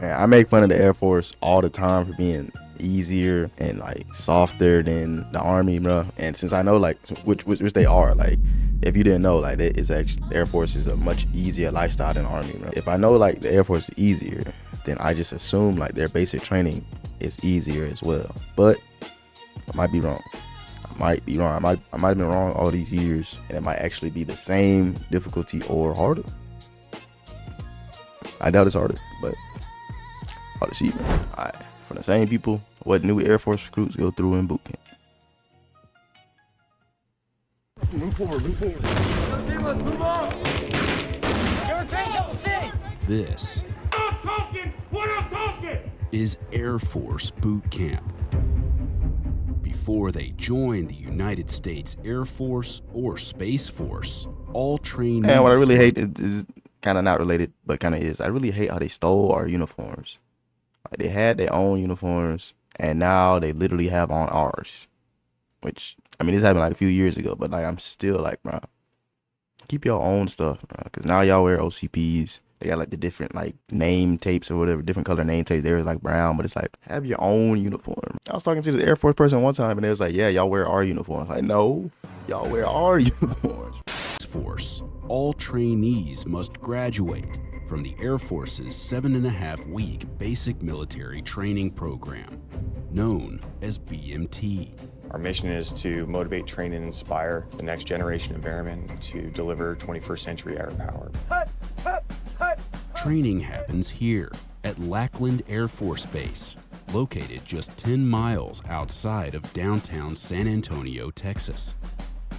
Man, I make fun of the Air Force all the time for being easier and like softer than the Army, bro. And since I know like which they are, like if you didn't know, like it's actually the Air Force is a much easier lifestyle than the Army, bro. If I know like the Air Force is easier, then I just assume like their basic training is easier as well. But I might be wrong. I might have been wrong all these years, and it might actually be the same difficulty or harder. I doubt it's harder, but hard to see, man. All right, from the same people, what new Air Force recruits go through in boot camp. Move forward. Let's move on. You're trained to This is Air Force Boot Camp. Before they join the United States Air Force or Space Force, all trainees... And what I really hate is kind of not related, but kind of is. I really hate how they stole our uniforms. Like they had their own uniforms, and now they literally have on ours. Which, I mean, this happened like a few years ago, but like I'm still like, bro, keep your own stuff, bro. Because now y'all wear OCPs. They got like the different like name tapes or whatever, different color name tapes. They're like brown, but it's like, have your own uniform. I was talking to the Air Force person one time, and they was like, yeah, y'all wear our uniforms. Like, no, y'all wear our uniforms. Force. All trainees must graduate from the Air Force's 7.5-week basic military training program, known as BMT. Our mission is to motivate, train, and inspire the next generation of airmen to deliver 21st century air power. Training happens here at Lackland Air Force Base, located just 10 miles outside of downtown San Antonio, Texas.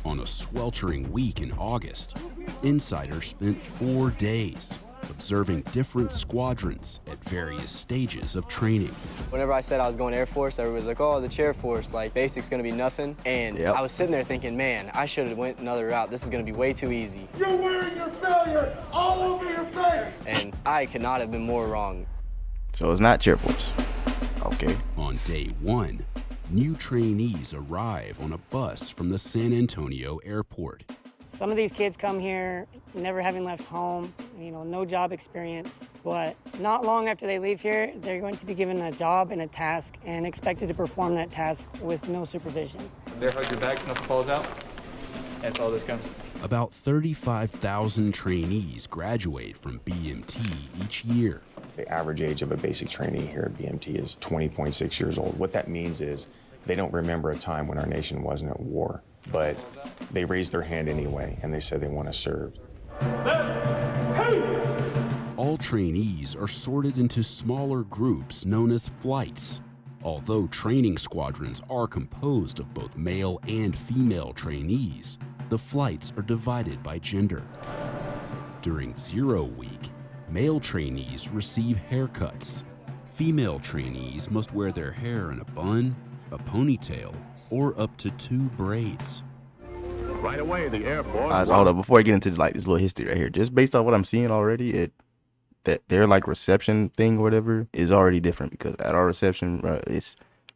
On a sweltering week in August, insiders spent 4 days observing different squadrons at various stages of training. Whenever I said I was going Air Force, everybody was like, oh, the Chair Force, like basic's gonna be nothing. And I was sitting there thinking, man, I should have went another route. This is gonna be way too easy. You're wearing your failure all over your face. And I could not have been more wrong. So it's not Chair Force. Okay. On day 1, new trainees arrive on a bus from the San Antonio airport. Some of these kids come here never having left home, no job experience, but not long after they leave here, they're going to be given a job and a task and expected to perform that task with no supervision. There, hug your back, nothing falls out. That's all this comes. About 35,000 trainees graduate from BMT each year. The average age of a basic trainee here at BMT is 20.6 years old. What that means is they don't remember a time when our nation wasn't at war, but they raised their hand anyway, and they said they want to serve. All trainees are sorted into smaller groups known as flights. Although training squadrons are composed of both male and female trainees, the flights are divided by gender. During 0 week, male trainees receive haircuts. Female trainees must wear their hair in a bun, a ponytail, or up to 2 braids. Right away, the Air Force. So hold up, before I get into like this little history right here, just based off what I'm seeing already, that their like reception thing or whatever is already different, because at our reception, it's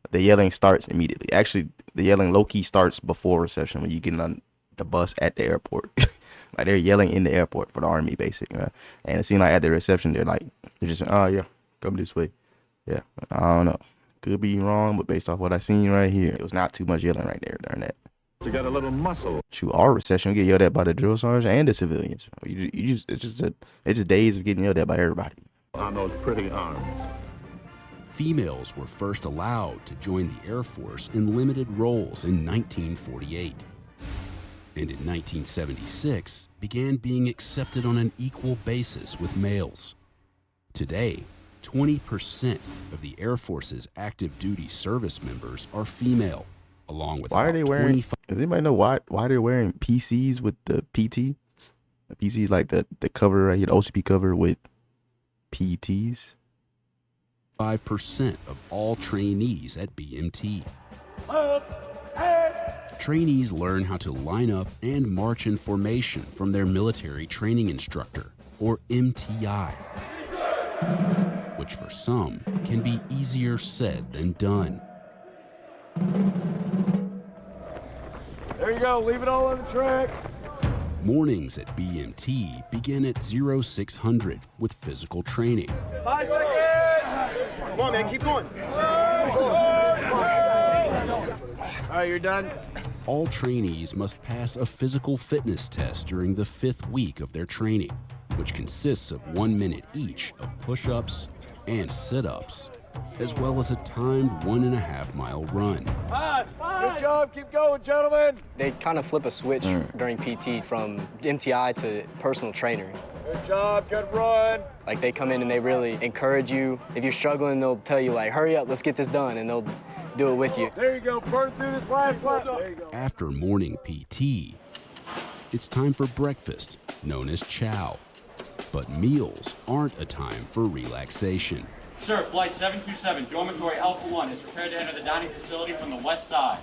the yelling starts immediately. Actually, the yelling low-key starts before reception when you get on the bus at the airport. Like they're yelling in the airport for the Army, basically. Right? And it seems like at the reception, they're just, oh yeah, come this way. Yeah, I don't know. Could be wrong, but based off what I seen right here, it was not too much yelling right there during that. You got a little muscle. Shoot, our reception get yelled at by the drill sergeant and the civilians. It's just days of getting yelled at by everybody. On those pretty arms. Females were first allowed to join the Air Force in limited roles in 1948. And in 1976, began being accepted on an equal basis with males. Today, 20% of the Air Force's active duty service members are female, along with why are they wearing? Does anybody know why they're wearing PCs with the PT? The PC is like the cover right here, the OCP cover with PTs. 5% of all trainees at BMT. Trainees learn how to line up and march in formation from their military training instructor, or MTI, which for some can be easier said than done. There you go, leave it all on the track. Mornings at BMT begin at 0600 with physical training. 5 seconds! on, man. Keep going. All right, you're done. All trainees must pass a physical fitness test during the 5th week of their training, which consists of 1 minute each of push-ups and sit-ups, as well as a timed 1.5-mile run. Good job. Keep going, gentlemen. They kind of flip a switch during PT from MTI to personal trainer. Good job. Good run. Like, they come in and they really encourage you. If you're struggling, they'll tell you, like, hurry up, let's get this done, and they'll do it with you. There you go. Burn through this last lap. There you go. After morning PT, it's time for breakfast, known as chow. But meals aren't a time for relaxation. Sir, flight 727, dormitory Alpha 1 is prepared to enter the dining facility from the west side.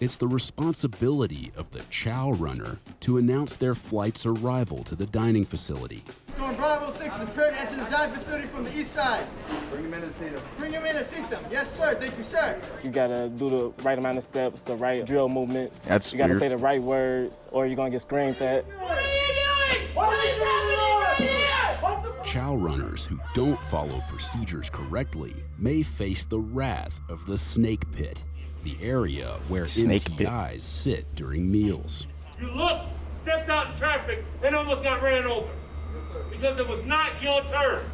It's the responsibility of the chow runner to announce their flight's arrival to the dining facility. Storm Bravo 6 is prepared to enter the dining facility from the east side. Bring him in and seat him. Bring him in and seat them. Yes, sir. Thank you, sir. You gotta do the right amount of steps, the right drill movements. That's You gotta weird. say the right words, or you're gonna get screamed at. What are you doing? What is happening right here? Chow runners who don't follow procedures correctly may face the wrath of the snake pit, the area where Snake pit. MTIs sit during meals. You looked, stepped out in traffic, and almost got ran over. Because it was not your turn.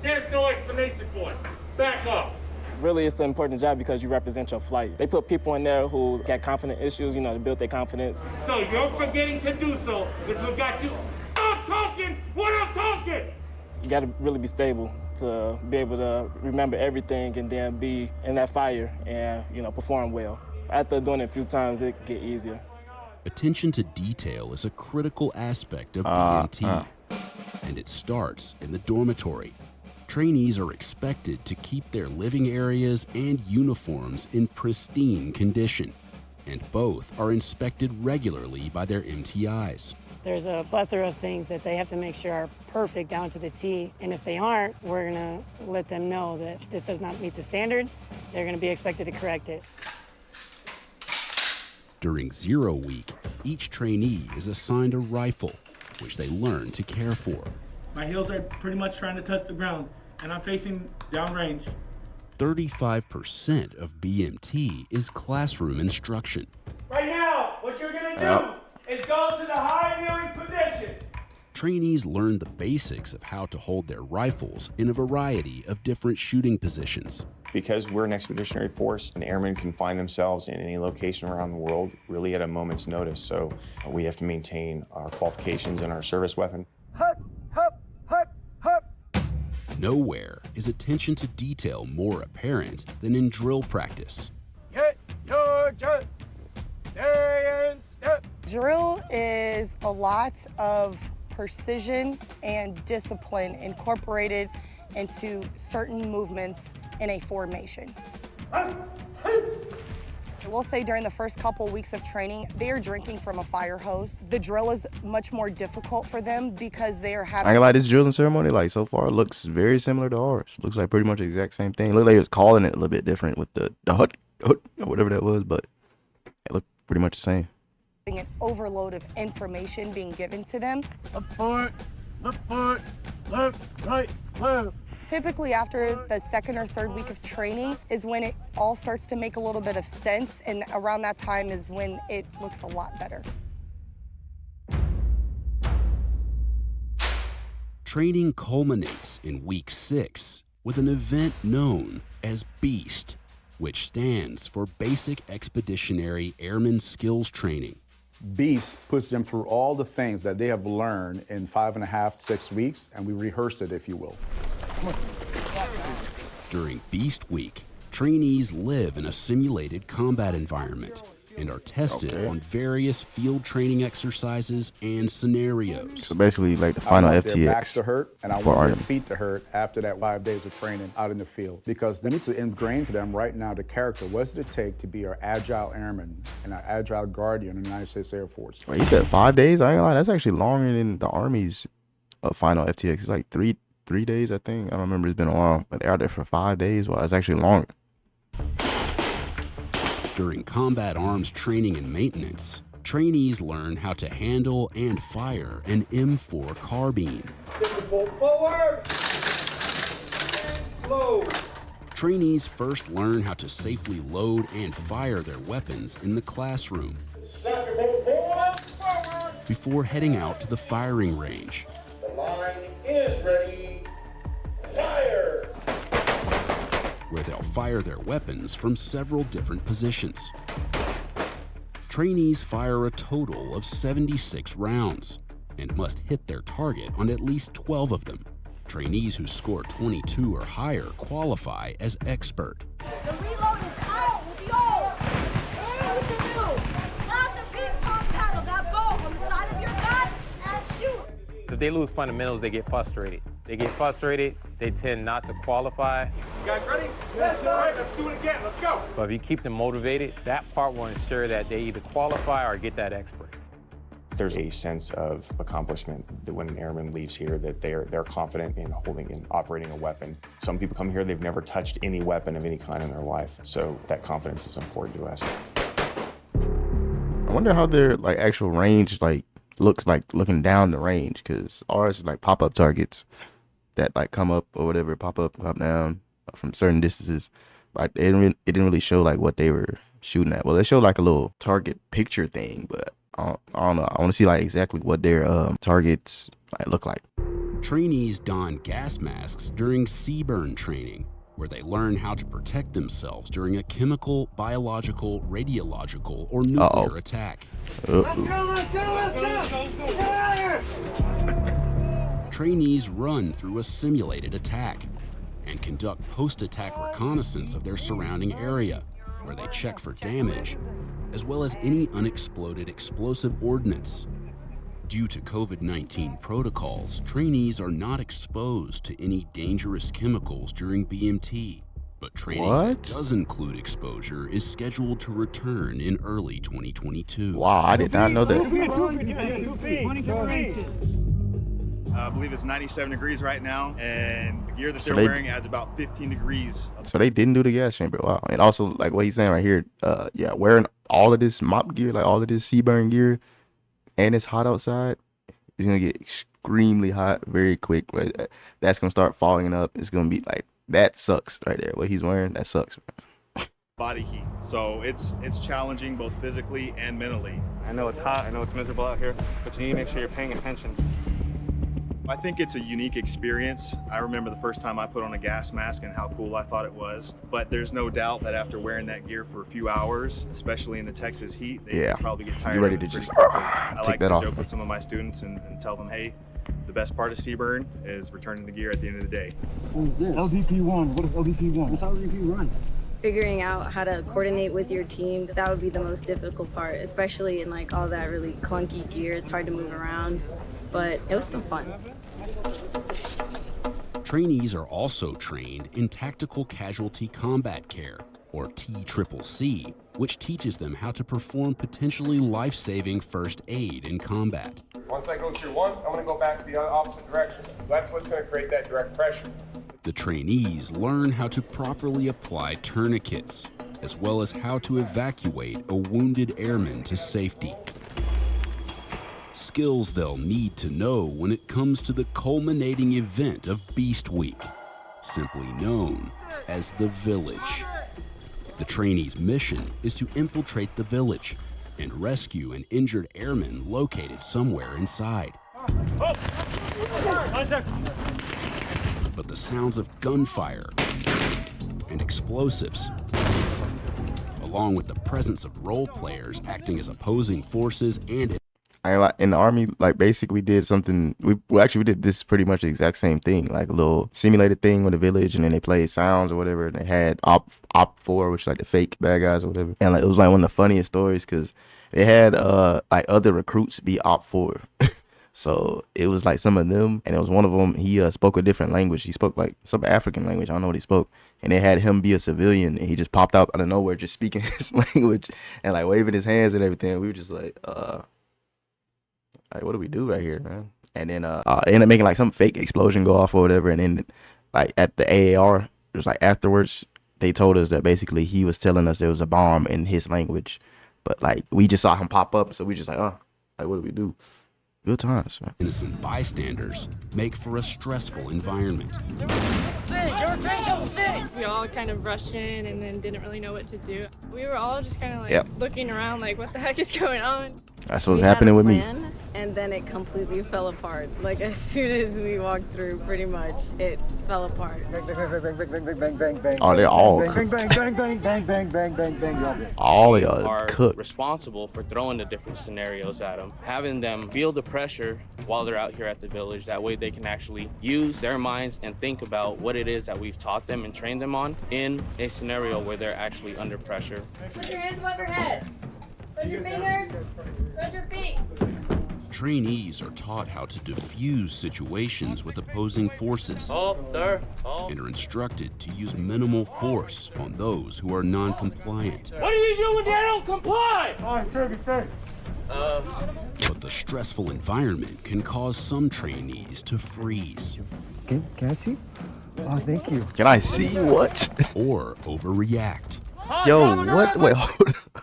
There's no explanation for it. Back up. Really, it's an important job because you represent your flight. They put people in there who got confidence issues, to build their confidence. So you're forgetting to do so is what got you. Stop talking when I'm talking! You gotta really be stable to be able to remember everything and then be in that fire and, perform well. After doing it a few times, it get easier. Attention to detail is a critical aspect of BMT, and it starts in the dormitory. Trainees are expected to keep their living areas and uniforms in pristine condition, and both are inspected regularly by their MTIs. There's a plethora of things that they have to make sure are perfect down to the T, and if they aren't, we're gonna let them know that this does not meet the standard. They're gonna be expected to correct it. During 0 week, each trainee is assigned a rifle, which they learn to care for. My heels are pretty much trying to touch the ground, and I'm facing downrange. 35% of BMT is classroom instruction. Right now, what you're gonna do is go to the high kneeling position. Trainees learn the basics of how to hold their rifles in a variety of different shooting positions. Because we're an expeditionary force, an airman can find themselves in any location around the world really at a moment's notice. So we have to maintain our qualifications and our service weapon. Hup, hup, hup, hup. Nowhere is attention to detail more apparent than in drill practice. Get your jump. Stay in step. Drill is a lot of precision and discipline incorporated into certain movements in a formation. I will say during the first couple weeks of training, they are drinking from a fire hose. The drill is much more difficult for them because they are having— I ain't gonna lie, this drilling ceremony, so far, looks very similar to ours. Looks like pretty much the exact same thing. Looked like it was calling it a little bit different with the hut, or whatever that was, but it looked pretty much the same. an overload of information being given to them. Left foot, left, right, left. Typically after the second or third week of training is when it all starts to make a little bit of sense, and around that time is when it looks a lot better. Training culminates in week 6 with an event known as BEAST, which stands for Basic Expeditionary Airman Skills Training. BEAST puts them through all the things that they have learned in 5.5 to 6 weeks, and we rehearsed it, if you will. During BEAST Week, trainees live in a simulated combat environment and are tested on various field training exercises and scenarios. So basically like the final I want FTX their backs to hurt, and I for want their Army. feet to hurt after that 5 days of training out in the field. Because they need to ingrain to them right now the character. What does it take to be an agile airman and an agile guardian in the United States Air Force? Wait, he said 5 days? I ain't gonna lie, that's actually longer than the Army's final FTX. It's like three days, I think. I don't remember, it's been a while. But they're out there for 5 days. Well, it's actually longer. During combat arms training and maintenance, trainees learn how to handle and fire an M4 carbine. Forward. Slow. Trainees first learn how to safely load and fire their weapons in the classroom before heading out to the firing range. The line is ready. Fire! Where they'll fire their weapons from several different positions. Trainees fire a total of 76 rounds and must hit their target on at least 12 of them. Trainees who score 22 or higher qualify as expert. The reload is out with the old. In with the new. Slap the ping pong paddle, that bow on the side of your gun, and shoot. If they lose fundamentals, they get frustrated. They tend not to qualify. You guys ready? Yes, sir. All right, let's do it again. Let's go. But if you keep them motivated, that part will ensure that they either qualify or get that expert. There's a sense of accomplishment that when an airman leaves here that they're confident in holding and operating a weapon. Some people come here, they've never touched any weapon of any kind in their life. So that confidence is important to us. I wonder how their like actual range like looks like looking down the range, because ours is like pop-up targets that like come up or whatever, pop up, pop down from certain distances. But it didn't really show like what they were shooting at. Well, they showed like a little target picture thing, but I don't know. I want to see like exactly what their targets like look like. Trainees don gas masks during CBRN training, where they learn how to protect themselves during a chemical, biological, radiological, or nuclear attack. Let's go. Get out of here. Trainees run through a simulated attack and conduct post-attack reconnaissance of their surrounding area, where they check for damage, as well as any unexploded explosive ordnance. Due to COVID-19 protocols, trainees are not exposed to any dangerous chemicals during BMT, but training that does include exposure is scheduled to return in early 2022. Wow, I did not know that. I believe it's 97 degrees right now, and the gear that they're wearing adds about 15 degrees. So they didn't do the gas chamber. Wow. And also, like what he's saying right here, wearing all of this mop gear, like all of this CBRN gear, and it's hot outside, it's going to get extremely hot very quick. That's going to start falling up. It's going to be like, that sucks right there. What he's wearing, that sucks. Body heat. So it's challenging both physically and mentally. I know it's hot, I know it's miserable out here, but you need to make sure you're paying attention. I think it's a unique experience. I remember the first time I put on a gas mask and how cool I thought it was. But there's no doubt that after wearing that gear for a few hours, especially in the Texas heat, they probably get tired. You're ready of it to just quickly. I take like that to off. joke with some of my students and tell them, hey, the best part of CBRN is returning the gear at the end of the day. LDP1. What is LDP1? What's LDP1? Figuring out how to coordinate with your team, that would be the most difficult part, especially in like all that really clunky gear. It's hard to move around, but it was still fun. Trainees are also trained in Tactical Casualty Combat Care, or TCCC, which teaches them how to perform potentially life-saving first aid in combat. Once I go through once, I'm going to go back the opposite direction. That's what's going to create that direct pressure. The trainees learn how to properly apply tourniquets, as well as how to evacuate a wounded airman to safety. Skills they'll need to know when it comes to the culminating event of Beast Week, simply known as the Village. The trainee's mission is to infiltrate the village and rescue an injured airman located somewhere inside. But the sounds of gunfire and explosives, along with the presence of role players acting as opposing forces and in the Army, like basically we did something, we did this pretty much the exact same thing, like a little simulated thing with the village, and then they played sounds or whatever, and they had Op 4, which is like the fake bad guys or whatever, and like it was like one of the funniest stories because they had like other recruits be Op 4. So it was like some of them, and it was one of them, he spoke a different language. He spoke like some African language, I don't know what he spoke, and they had him be a civilian, and he just popped out of nowhere just speaking his language and like waving his hands and everything. We were just like what do we do right here, man? And then it ended up making like some fake explosion go off or whatever, and then like at the AAR, it was like afterwards, they told us that basically he was telling us there was a bomb in his language, but like we just saw him pop up, so we just like what do we do? Good times, man. Innocent bystanders make for a stressful environment. You're trained to sing. we all kind of rushed in and then didn't really know what to do. We were all just kind of like looking around like, what the heck is going on? That's what's happening with me. And then it completely fell apart. Like as soon as we walked through, pretty much, it fell apart. Bang, bang, bang, bang, bang, bang, bang, bang, bang. Oh, they're all bang, cooked. bang, bang, bang, bang, bang, bang, bang, bang. All they are cooked. Responsible for throwing the different scenarios at them, having them feel the pressure while they're out here at the village. That way they can actually use their minds and think about what it is that we've taught them and trained them on in a scenario where they're actually under pressure. Put your hands above your head. Put your fingers. Put your feet. Trainees are taught how to defuse situations with opposing forces Sir. and are instructed to use minimal force on those who are non-compliant. What do you do when they don't comply? But the stressful environment can cause some trainees to freeze. Can I see? Oh, thank you. Can I see what? Or overreact. Yo, what? Wait, hold on.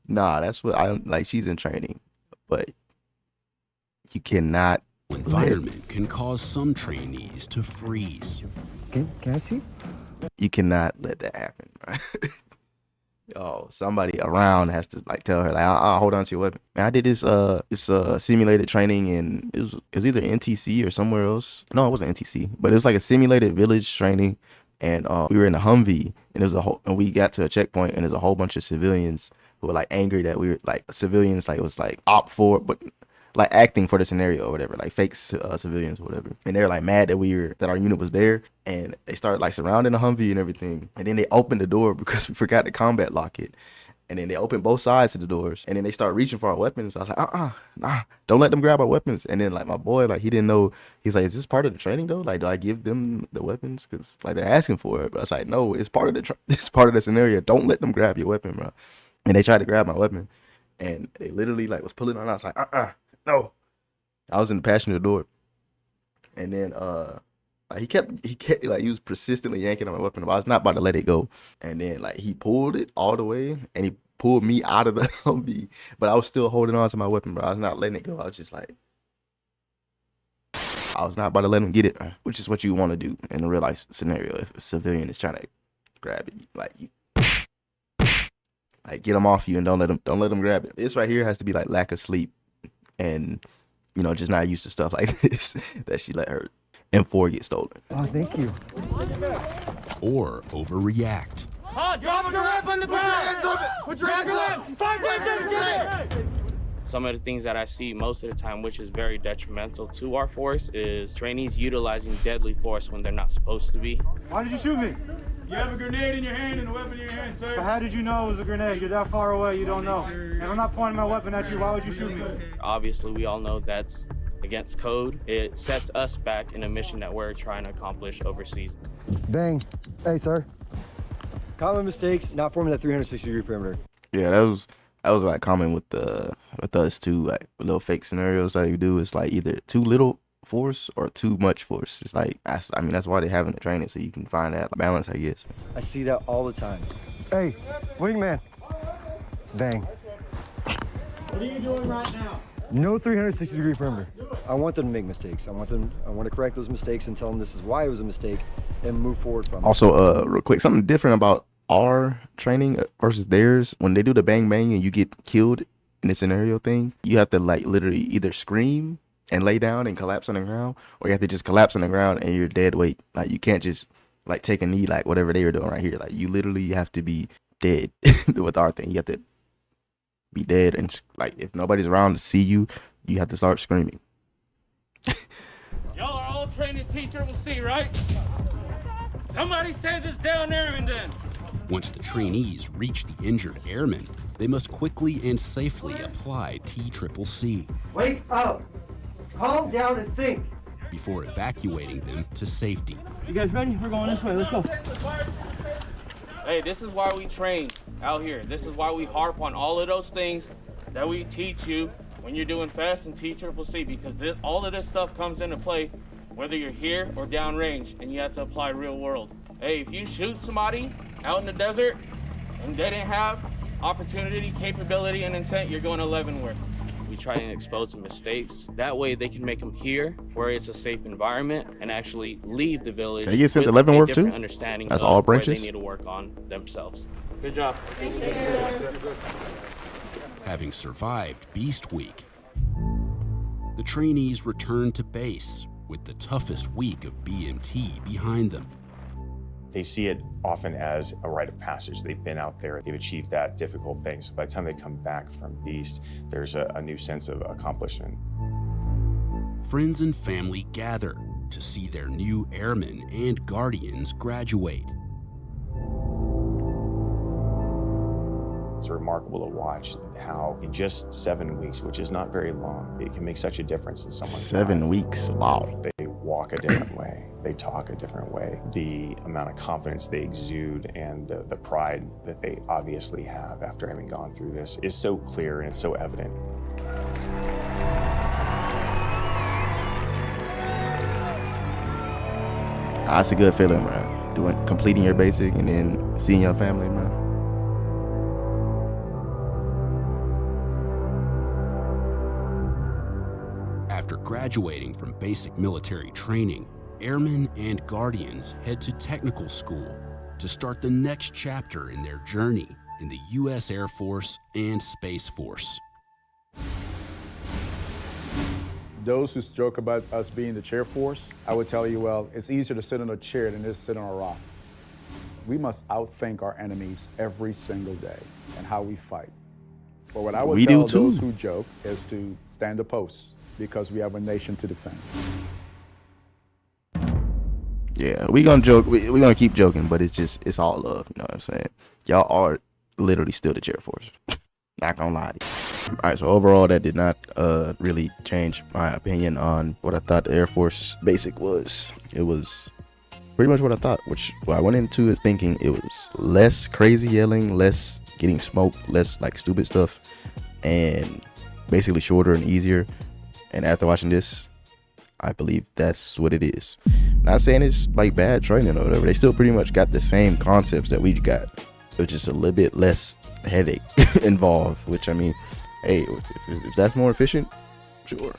Nah, that's what I like. She's in training, but you cannot. Environment can cause some trainees to freeze. Can I see? You cannot let that happen. Right? Oh, somebody around has to like tell her like, hold on to your weapon. Man, I did this simulated training and it was either NTC or somewhere else. No, it wasn't NTC, but it was like a simulated village training, and we were in a Humvee, and and we got to a checkpoint, and there's a whole bunch of civilians who were like angry that we were like civilians, like it was like opt for, but like acting for the scenario or whatever, like fake civilians or whatever. And they're like mad that our unit was there, and they started like surrounding the Humvee and everything. And then they opened the door because we forgot to combat lock it. And then they opened both sides of the doors, and then they started reaching for our weapons. I was like, nah, don't let them grab our weapons. And then like my boy, like he didn't know. He's like, is this part of the training though? Like, do I give them the weapons? Cause like they're asking for it. But I was like, no, it's part of it's part of the scenario. Don't let them grab your weapon, bro. And they tried to grab my weapon, and they literally like was pulling on. I was like, no. I was in the passenger door, and then he kept like he was persistently yanking on my weapon, but I was not about to let it go. And then like he pulled it all the way, and he pulled me out of the Humvee, but I was still holding on to my weapon, bro. I was not letting it go. I was just like, I was not about to let him get it, which is what you want to do in a real life scenario. If a civilian is trying to grab it, like get them off you and don't let them grab it. This right here has to be like lack of sleep and, you know, just not used to stuff like this that she let her M4 get stolen. Oh, thank you. Or overreact. Drop your weapon on the ground. Put your hands up. Some of the things that I see most of the time, which is very detrimental to our force, is trainees utilizing deadly force when they're not supposed to be. Why did you shoot me? You have a grenade in your hand and a weapon in your hand, sir. But how did you know it was a grenade? You're that far away, you don't know. And I'm not pointing my weapon at you. Why would you shoot me? Obviously, we all know that's against code. It sets us back in a mission that we're trying to accomplish overseas. Bang. Hey, sir. Common mistakes, not forming that 360-degree perimeter. Yeah, that was like common with us too. Like little fake scenarios that you do. It's like either too little force or too much force. It's like that's why they have in the training, so you can find that balance, I guess. I see that all the time. Hey, wingman. Bang. What are you doing right now? No 360-degree perimeter. I want them to make mistakes. I want to correct those mistakes and tell them this is why it was a mistake and move forward from it. Also, real quick, something different about our training versus theirs. When they do the bang bang and you get killed in the scenario thing, you have to like literally either scream and lay down and collapse on the ground, or you have to just collapse on the ground and you're dead weight. Like you can't just like take a knee like whatever they were doing right here. Like you literally have to be dead with our thing. You have to be dead, and like if nobody's around to see you, you have to start screaming. Y'all are all trained in T-Triple-C, right? Somebody send this down airman then. Once the trainees reach the injured airmen, they must quickly and safely apply T-Triple-C. Wake up! Calm down and think! Before evacuating them to safety. You guys ready? We're going this way. Let's go. Hey, this is why we train out here. This is why we harp on all of those things that we teach you when you're doing fast and T-Triple-C, because all of this stuff comes into play whether you're here or downrange, and you have to apply real world. Hey, if you shoot somebody out in the desert and they didn't have opportunity, capability, and intent, you're going 11 work. We try and expose the mistakes. That way they can make them here where it's a safe environment and actually leave the village They get sent with to Leavenworth a different too? understanding That's of all where branches? they need to work on themselves. Good job. Having survived Beast Week, the trainees returned to base with the toughest week of BMT behind them. They see it often as a rite of passage. They've been out there, they've achieved that difficult thing. So by the time they come back from Beast, there's a new sense of accomplishment. Friends and family gather to see their new airmen and guardians graduate. It's remarkable to watch how in just 7 weeks, which is not very long, it can make such a difference in someone's 7 life. weeks, wow. They walk a different way. They talk a different way. The amount of confidence they exude and the pride that they obviously have after having gone through this is so clear and it's so evident. That's a good feeling, man. Completing your basic and then seeing your family, man. After graduating from basic military training, airmen and guardians head to technical school to start the next chapter in their journey in the U.S. Air Force and Space Force. Those who joke about us being the chair force, I would tell you, well, it's easier to sit in a chair than it is to sit on a rock. We must outthink our enemies every single day and how we fight. But what I would tell those who joke is to stand a post because we have a nation to defend. Yeah, we gonna joke. We gonna keep joking, but it's all love. You know what I'm saying? Y'all are literally still the chair force. Not gonna lie to you. All right, so overall, that did not really change my opinion on what I thought the Air Force basic was. It was pretty much what I thought, which I went into it thinking it was less crazy yelling, less getting smoked, less like stupid stuff, and basically shorter and easier. And after watching this, I believe that's what it is. Not saying it's like bad training or whatever. They still pretty much got the same concepts that we got. It was just a little bit less headache involved, which I mean, hey, if that's more efficient, sure.